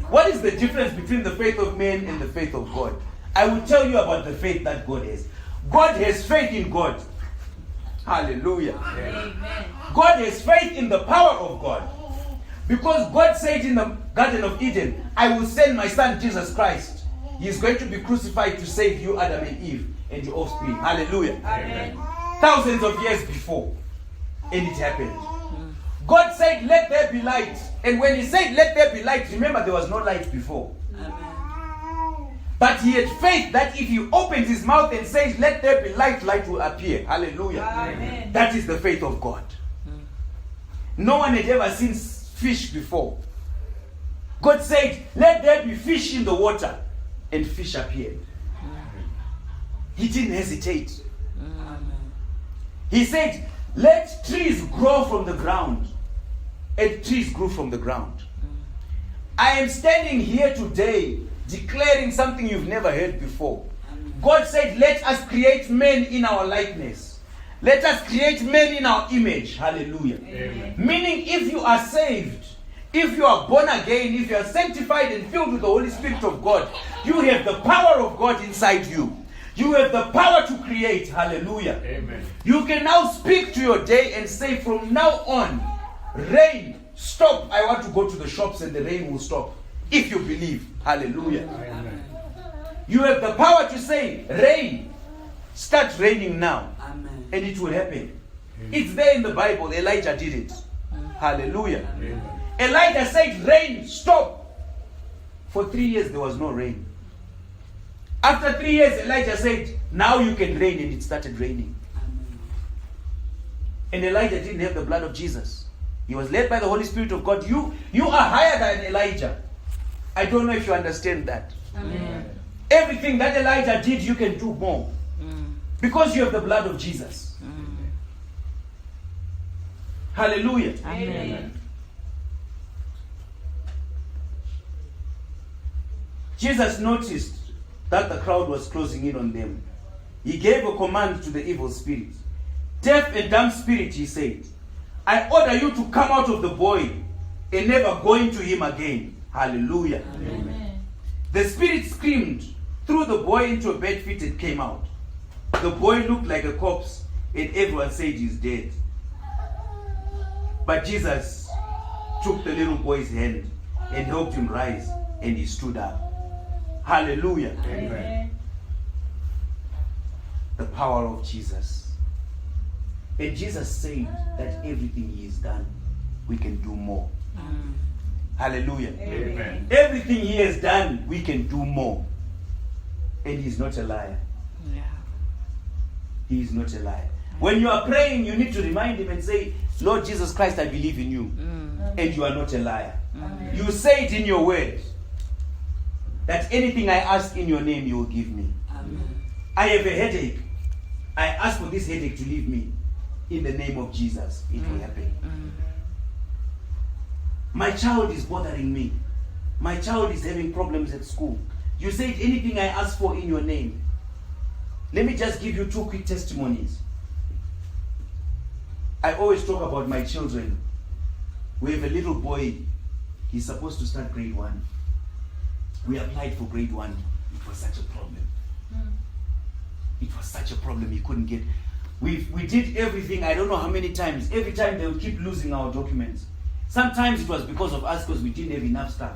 What is the difference between the faith of men and the faith of God? I will tell you about the faith that God has. God has faith in God. Hallelujah.
Amen.
God has faith in the power of God. Because God said in the Garden of Eden, I will send my son Jesus Christ. He is going to be crucified to save you, Adam and Eve, and your offspring. Hallelujah.
Amen.
Thousands of years before. And it happened. God said, let there be light. And when He said, let there be light, remember there was no light before. But He had faith that if He opens His mouth and says, let there be light, light will appear. Hallelujah.
Amen.
That is the faith of God. No one had ever seen fish before. God said, let there be fish in the water. And fish appeared. He didn't hesitate. He said, let trees grow from the ground. And trees grew from the ground. I am standing here today declaring something you've never heard before. God said, let us create men in our likeness. Let us create men in our image. Hallelujah.
Amen.
Meaning, if you are saved, if you are born again, if you are sanctified and filled with the Holy Spirit of God, you have the power of God inside you. You have the power to create. Hallelujah.
Amen.
You can now speak to your day and say, from now on, rain, stop. I want to go to the shops and the rain will stop. If you believe. Hallelujah.
Amen.
You have the power to say, rain, start raining now.
Amen.
And it will happen.
Amen.
It's there in the Bible. Elijah did it. Hallelujah.
Amen.
Elijah said, rain, stop. For 3 years there was no rain. After 3 years, Elijah said, now you can rain, and it started raining.
Amen.
And Elijah didn't have the blood of Jesus. He was led by the Holy Spirit of God. You are higher than Elijah. I don't know if you understand that.
Amen.
Everything that Elijah did, you can do more. Because you have the blood of Jesus. Hallelujah.
Amen.
Jesus noticed that the crowd was closing in on them. He gave a command to the evil spirit. Deaf and dumb spirit, he said, I order you to come out of the boy and never go into him again. Hallelujah.
Amen.
The spirit screamed, threw the boy into a bed fit and came out. The boy looked like a corpse and everyone said he's dead. But Jesus took the little boy's hand and helped him rise, and he stood up. Hallelujah.
Amen.
The power of Jesus. And Jesus said that everything he has done, we can do more. Hallelujah.
Amen.
Everything he has done, we can do more. And he's not a liar.
Yeah.
He is not a liar. When you are praying, you need to remind him and say, Lord Jesus Christ, I believe in you. And you are not a liar.
Amen.
You say it in your word that anything I ask in your name, you will give me.
Amen.
I have a headache. I ask for this headache to leave me. In the name of Jesus, it will happen. My child is bothering me. My child is having problems at school. You said anything I ask for in your name. Let me just give you 2 quick testimonies. I always talk about my children. We have a little boy. He's supposed to start grade 1. We applied for grade 1. It was such a problem. It was such a problem. He couldn't get. We did everything. I don't know how many times. Every time they would keep losing our documents. Sometimes it was because of us, because we didn't have enough staff.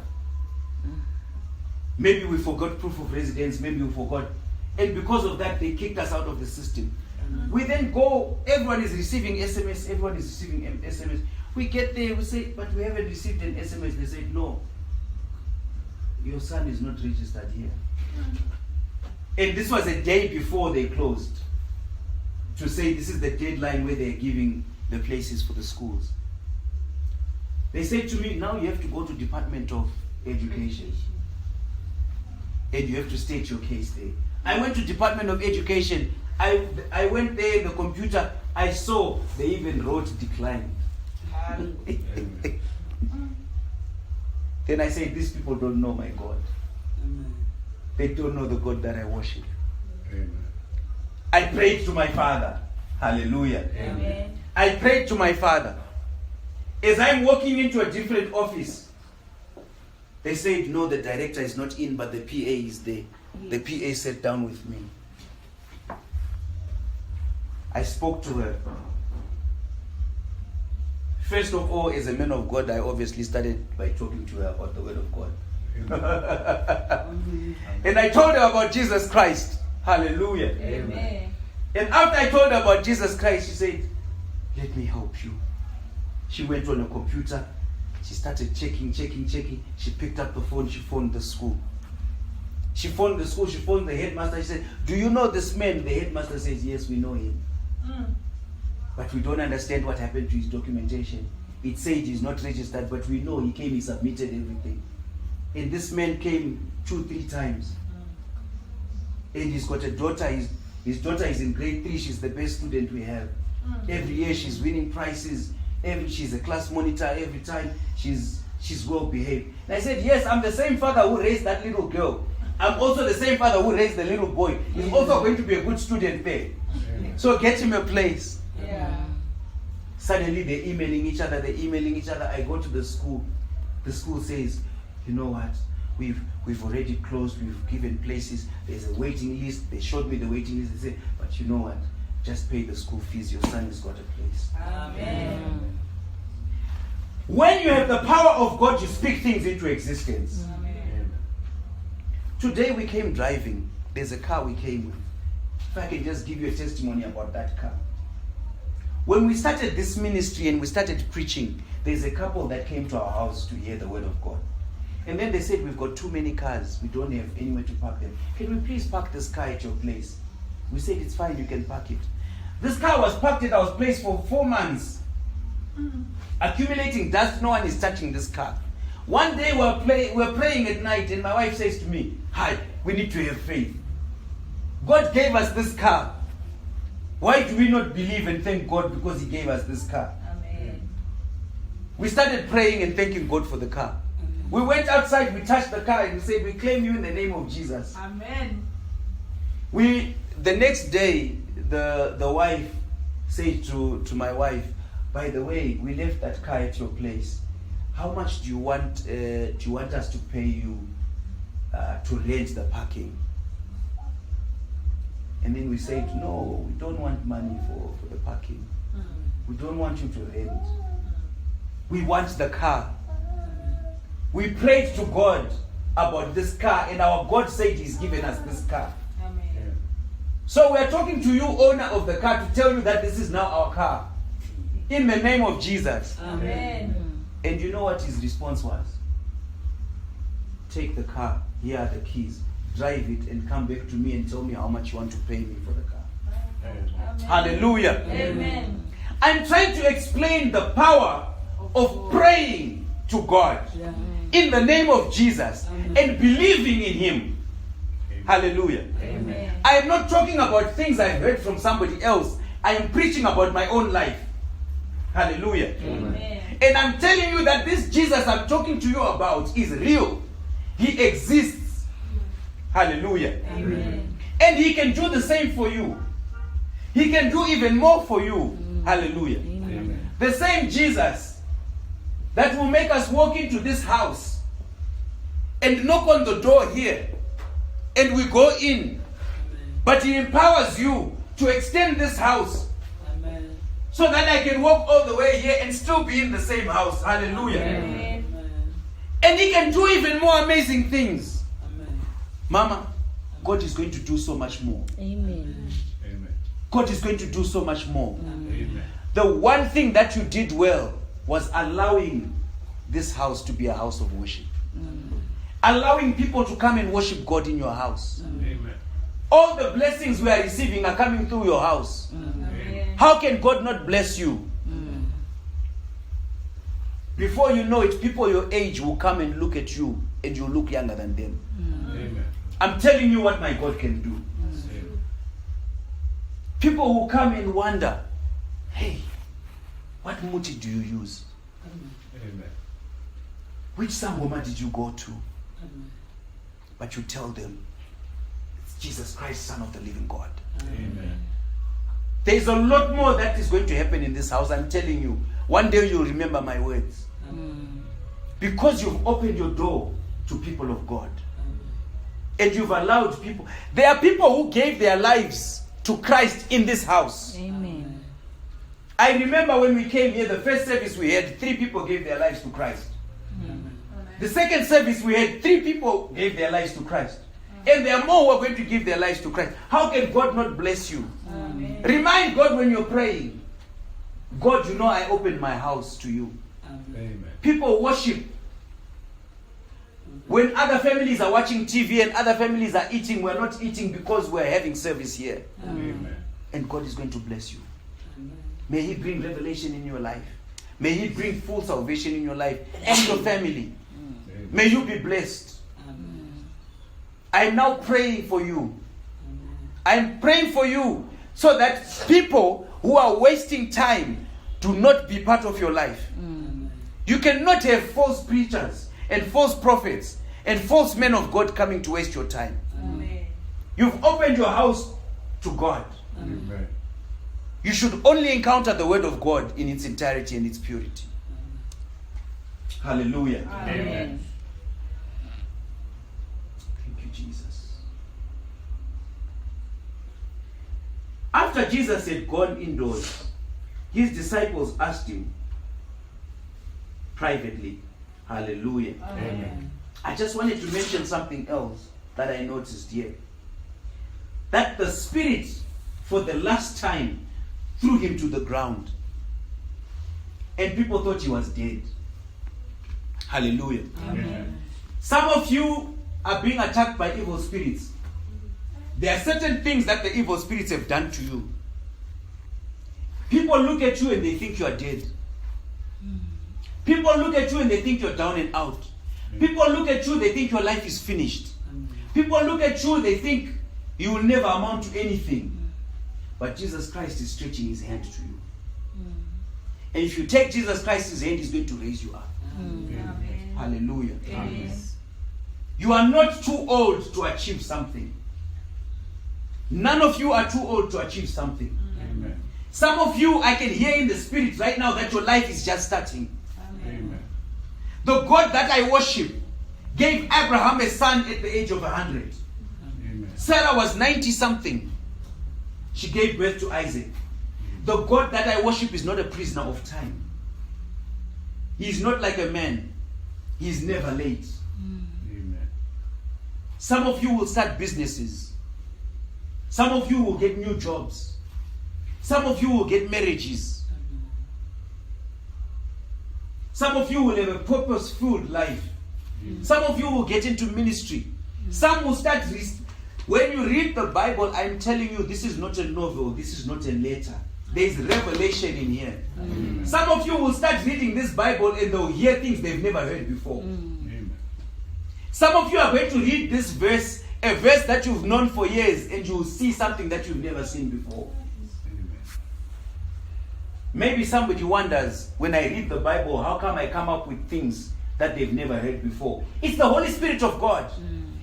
Maybe we forgot proof of residence. Maybe we forgot. And because of that, they kicked us out of the system. We then go, everyone is receiving SMS. Everyone is receiving SMS. We get there, we say, but we haven't received an SMS. They say, no. Your son is not registered here. And this was a day before they closed. To say this is the deadline where they're giving the places for the schools. They said to me, now you have to go to Department of Education. And you have to state your case there. I went to Department of Education. I went there, the computer, I saw they even wrote decline. Then I said, these people don't know my God.
Amen.
They don't know the God that I worship.
Amen.
I prayed to my father. Hallelujah.
Amen.
I prayed to my father. As I'm walking into a different office, they said, no, the director is not in, but the PA is there. The PA sat down with me. I spoke to her. First of all, as a man of God, I obviously started by talking to her about the word of God. And I told her about Jesus Christ. Hallelujah.
Amen.
And after I told her about Jesus Christ, she said, let me help you. She went on a computer. She started checking. She picked up the phone. She phoned the school. She phoned the school. She phoned the headmaster. She said, do you know this man? The headmaster says, yes, we know him. But we don't understand what happened to his documentation. It said he's not registered, but we know he came, he submitted everything. And this man came 2-3 times. And he's got a daughter. His daughter is in grade 3. She's the best student we have. Every year she's winning prizes. She's a class monitor. Every time she's well behaved. And I said, yes, I'm the same father who raised that little girl. I'm also the same father who raised the little boy. He's also going to be a good student there. So get him a place.
Yeah.
Suddenly they're emailing each other. I go to the school. The school says, you know what? we've already closed, we've given places, there's a waiting list. They showed me the waiting list. They said, but you know what? Just pay the school fees. Your son has got a place.
Amen.
When you have the power of God, you speak things into existence.
Amen.
Today we came driving. There's a car we came with. If I can just give you a testimony about that car. When we started this ministry and we started preaching, there's a couple that came to our house to hear the word of God. And then they said, we've got too many cars. We don't have anywhere to park them. Can we please park this car at your place? We said, it's fine, you can park it. This car was parked at our place for 4 months. Accumulating dust, no one is touching this car. One day we're praying at night and my wife says to me, hi, we need to have faith. God gave us this car. Why do we not believe and thank God because He gave us this car?
Amen.
We started praying and thanking God for the car. We went outside, we touched the car and we said, we claim you in the name of Jesus.
Amen.
The next day, the wife said to my wife, by the way, we left that car at your place. How much do you want us to pay you to rent the parking? And then we said, no, we don't want money for the parking. We don't want you to rent. We want the car. We prayed to God about this car, and our God said He's given us this car.
Amen.
So we are talking to you, owner of the car, to tell you that this is now our car. In the name of Jesus.
Amen.
And you know what his response was? Take the car, here are the keys, drive it and come back to me and tell me how much you want to pay me for the car.
Amen.
Hallelujah.
Amen.
I'm trying to explain the power of praying to God in the name of Jesus and believing in Him. Hallelujah.
Amen.
I am not talking about things I've heard from somebody else. I am preaching about my own life. Hallelujah.
Amen.
And I'm telling you that this Jesus I'm talking to you about is real. He exists. Hallelujah.
Amen.
And He can do the same for you. He can do even more for you. Hallelujah.
Amen.
The same Jesus that will make us walk into this house and knock on the door here and we go in. But He empowers you to extend this house so that I can walk all the way here and still be in the same house. Hallelujah.
Amen.
And He can do even more amazing things. Mama, God is going to do so much more.
Amen.
Amen.
God is going to do so much more.
Amen.
The one thing that you did well was allowing this house to be a house of worship. Allowing people to come and worship God in your house.
Amen.
All the blessings we are receiving are coming through your house.
Amen.
How can God not bless you? Before you know it, people your age will come and look at you and you look younger than them.
Amen.
I'm telling you what my God can do. People will come and wonder, hey, what muti do you use?
Amen.
Which sangoma did you go to? But you tell them, it's Jesus Christ, Son of the living God.
Amen.
There's a lot more that is going to happen in this house. I'm telling you. One day you'll remember my words. Because you've opened your door to people of God. And you've allowed people. There are people who gave their lives to Christ in this house.
Amen.
I remember when we came here, the first service we had, 3 people gave their lives to Christ. The second service we had, 3 people gave their lives to Christ. And there are more who are going to give their lives to Christ. How can God not bless you?
Amen.
Remind God when you're praying, God, you know I opened my house to you.
Amen.
People worship. When other families are watching TV and other families are eating, we're not eating because we're having service here.
Amen.
And God is going to bless you. May He bring revelation in your life. May He bring full salvation in your life and your family.
Amen.
May you be blessed. I am now praying for you. I am praying for you so that people who are wasting time do not be part of your life. You cannot have false preachers and false prophets and false men of God coming to waste your time.
Amen.
You've opened your house to God.
Amen.
You should only encounter the word of God in its entirety and its purity. Hallelujah.
Amen.
After Jesus had gone indoors, his disciples asked him privately, hallelujah.
Amen.
I just wanted to mention something else that I noticed here. That the Spirit, for the last time, threw him to the ground. And people thought he was dead. Hallelujah.
Amen.
Some of you are being attacked by evil spirits. There are certain things that the evil spirits have done to you. People look at you and they think you are dead. People look at you and they think you're down and out. People look at you, they think your life is finished. People look at you, they think you will never amount to anything. But Jesus Christ is stretching his hand to you. And if you take Jesus Christ's hand, he's going to raise you up.
Amen.
Hallelujah.
Amen.
You are not too old to achieve something. None of you are too old to achieve something.
Amen.
Some of you, I can hear in the spirit right now that your life is just starting.
Amen.
The God that I worship gave Abraham a son at the age of 100.
Amen.
Sarah was 90 something. She gave birth to Isaac. The God that I worship is not a prisoner of time. He is not like a man. He is never late.
Amen.
Some of you will start businesses. Some of you will get new jobs. Some of you will get marriages. Some of you will have a purpose-filled life. Some of you will get into ministry. Some will start. When you read the Bible, I'm telling you, this is not a novel. This is not a letter. There is revelation in here.
Amen.
Some of you will start reading this Bible and they'll hear things they've never heard before.
Amen.
Some of you are going to read this verse, a verse that you've known for years, and you will see something that you've never seen before.
Amen.
Maybe somebody wonders, when I read the Bible, how come I come up with things that they've never heard before? It's the Holy Spirit of God.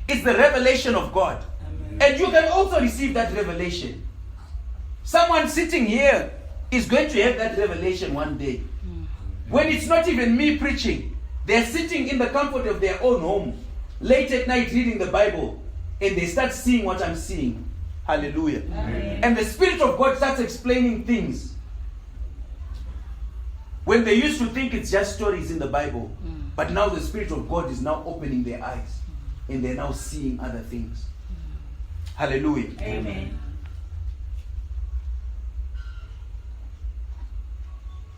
It's the revelation of God. And you can also receive that revelation. Someone sitting here is going to have that revelation one day. When it's not even me preaching, they're sitting in the comfort of their own home, late at night reading the Bible, and they start seeing what I'm seeing. Hallelujah.
Amen.
And the Spirit of God starts explaining things. When they used to think it's just stories in the Bible, but now the Spirit of God is now opening their eyes, and they're now seeing other things. Hallelujah.
Amen.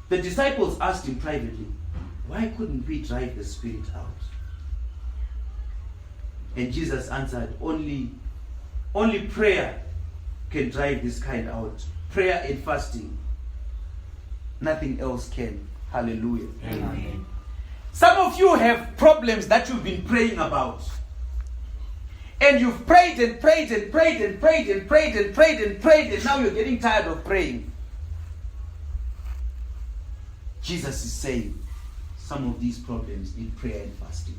The disciples asked him privately, why couldn't we drive the spirit out? And Jesus answered, only prayer can drive this kind out. Prayer and fasting. Nothing else can. Hallelujah.
Amen.
Some of you have problems that you've been praying about. And you've prayed and prayed and prayed and prayed and prayed and prayed and prayed, and now you're getting tired of praying. Jesus is saying some of these problems need prayer and fasting.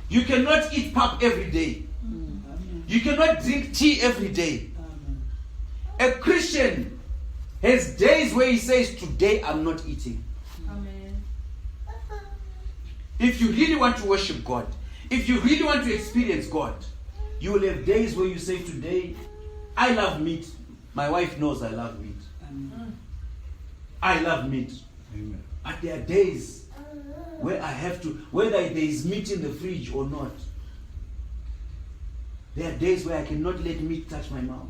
You cannot eat pap every day. You cannot drink tea every day. A Christian has days where he says, today I'm not eating.
Amen.
If you really want to worship God, if you really want to experience God, you will have days where you say, today I love meat. My wife knows I love meat. I love meat.
Amen.
But there are days where I have to, whether there is meat in the fridge or not, there are days where I cannot let meat touch my mouth.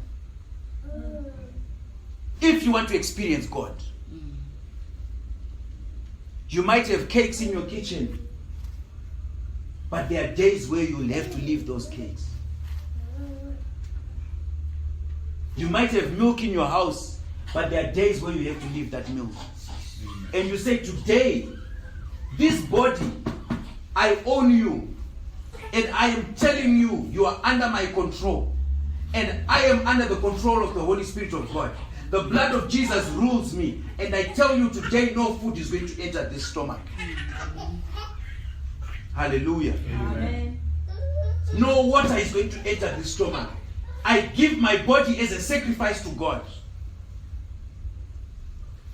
If you want to experience God, you might have cakes in your kitchen, but there are days where you will have to leave those cakes. You might have milk in your house, but there are days where you have to leave that milk. And you say, today, this body, I own you. And I am telling you, you are under my control. And I am under the control of the Holy Spirit of God. The blood of Jesus rules me. And I tell you today, no food is going to enter this stomach. Hallelujah.
Amen.
No water is going to enter this stomach. I give my body as a sacrifice to God.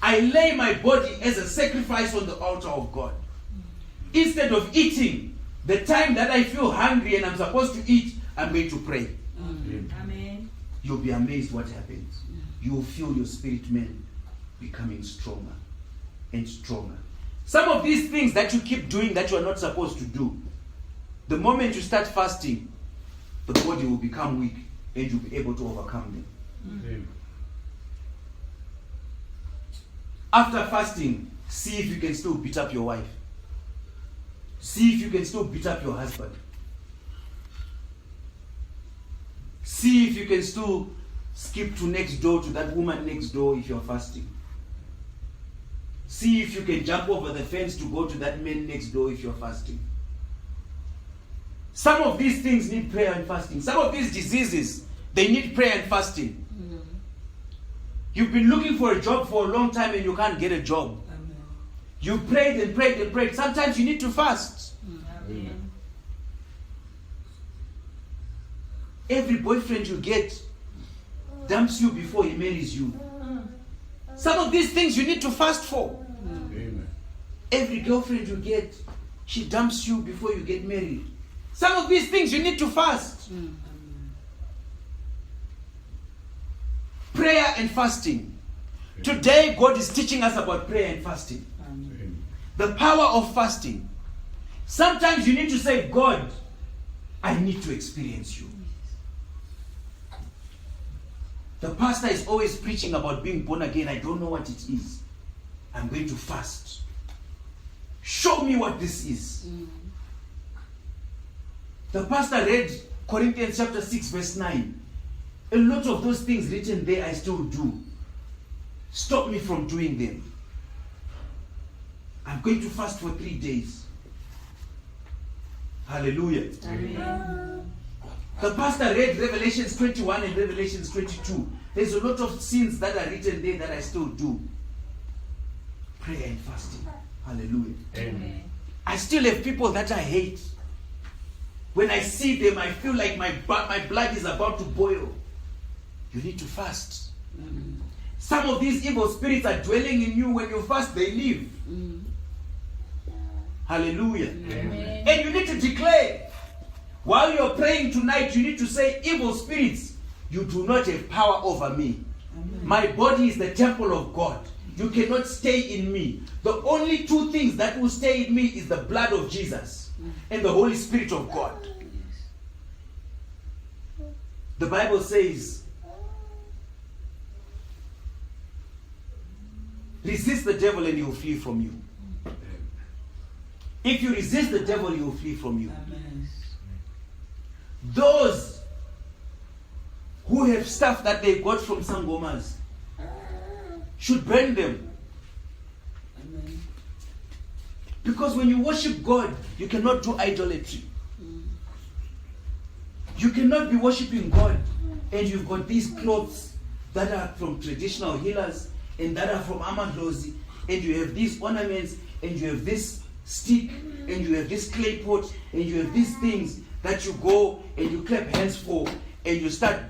I lay my body as a sacrifice on the altar of God. Instead of eating, the time that I feel hungry and I'm supposed to eat, I'm going to pray.
Amen.
you'll be amazed what happens. You will feel your spirit man becoming stronger and stronger. Some of these things that you keep doing that you are not supposed to do, the moment you start fasting, the body will become weak and you'll be able to overcome them.
Amen.
After fasting, see if you can still beat up your wife. See if you can still beat up your husband. See if you can still skip to next door to that woman next door if you're fasting. See if you can jump over the fence to go to that man next door if you're fasting. Some of these things need prayer and fasting. Some of these diseases, they need prayer and fasting. You've been looking for a job for a long time and you can't get a job. You prayed and prayed and prayed. Sometimes you need to fast.
Amen.
Every boyfriend you get dumps you before he marries you. Some of these things you need to fast for.
Amen.
Every girlfriend you get, she dumps you before you get married. Some of these things you need to fast. Prayer and fasting. Today, God is teaching us about prayer and fasting.
Amen.
The power of fasting. Sometimes you need to say, God, I need to experience you. The pastor is always preaching about being born again. I don't know what it is. I'm going to fast. Show me what this is. The pastor read Corinthians chapter 6 verse 9. A lot of those things written there I still do. Stop me from doing them. I'm going to fast for 3 days. Hallelujah.
Amen.
The pastor read Revelations 21 and Revelations 22. There's a lot of sins that are written there that I still do. Prayer and fasting. Hallelujah.
Amen.
I still have people that I hate. When I see them, I feel like my blood is about to boil. You need to fast. Some of these evil spirits are dwelling in you. When you fast, they leave. Hallelujah.
Amen.
And you need to declare, while you're praying tonight, you need to say, evil spirits, you do not have power over me. My body is the temple of God. You cannot stay in me. The only two things that will stay in me is the blood of Jesus and the Holy Spirit of God. The Bible says, resist the devil and he will flee from you. If you resist the devil, he will flee from you. Those who have stuff that they got from Sangomas should burn them. Because when you worship God, you cannot do idolatry. You cannot be worshiping God and you've got these clothes that are from traditional healers and that are from Mangozho, and you have these ornaments and you have this stick and you have this clay pot and you have these things that you go and you clap hands for and you start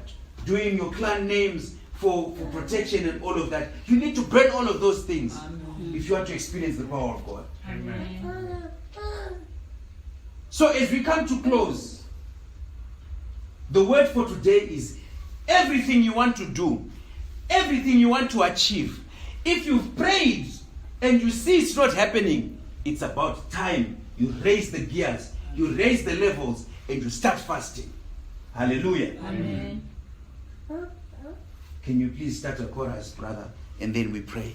doing your clan names for protection and all of that. You need to burn all of those things if you want to experience the power of God.
Amen.
So as we come to close, the word for today is everything you want to do, everything you want to achieve. If you've prayed and you see it's not happening, it's about time you raise the gears, you raise the levels, and you start fasting. Hallelujah.
Amen.
Can you please start a chorus, brother, and then we pray.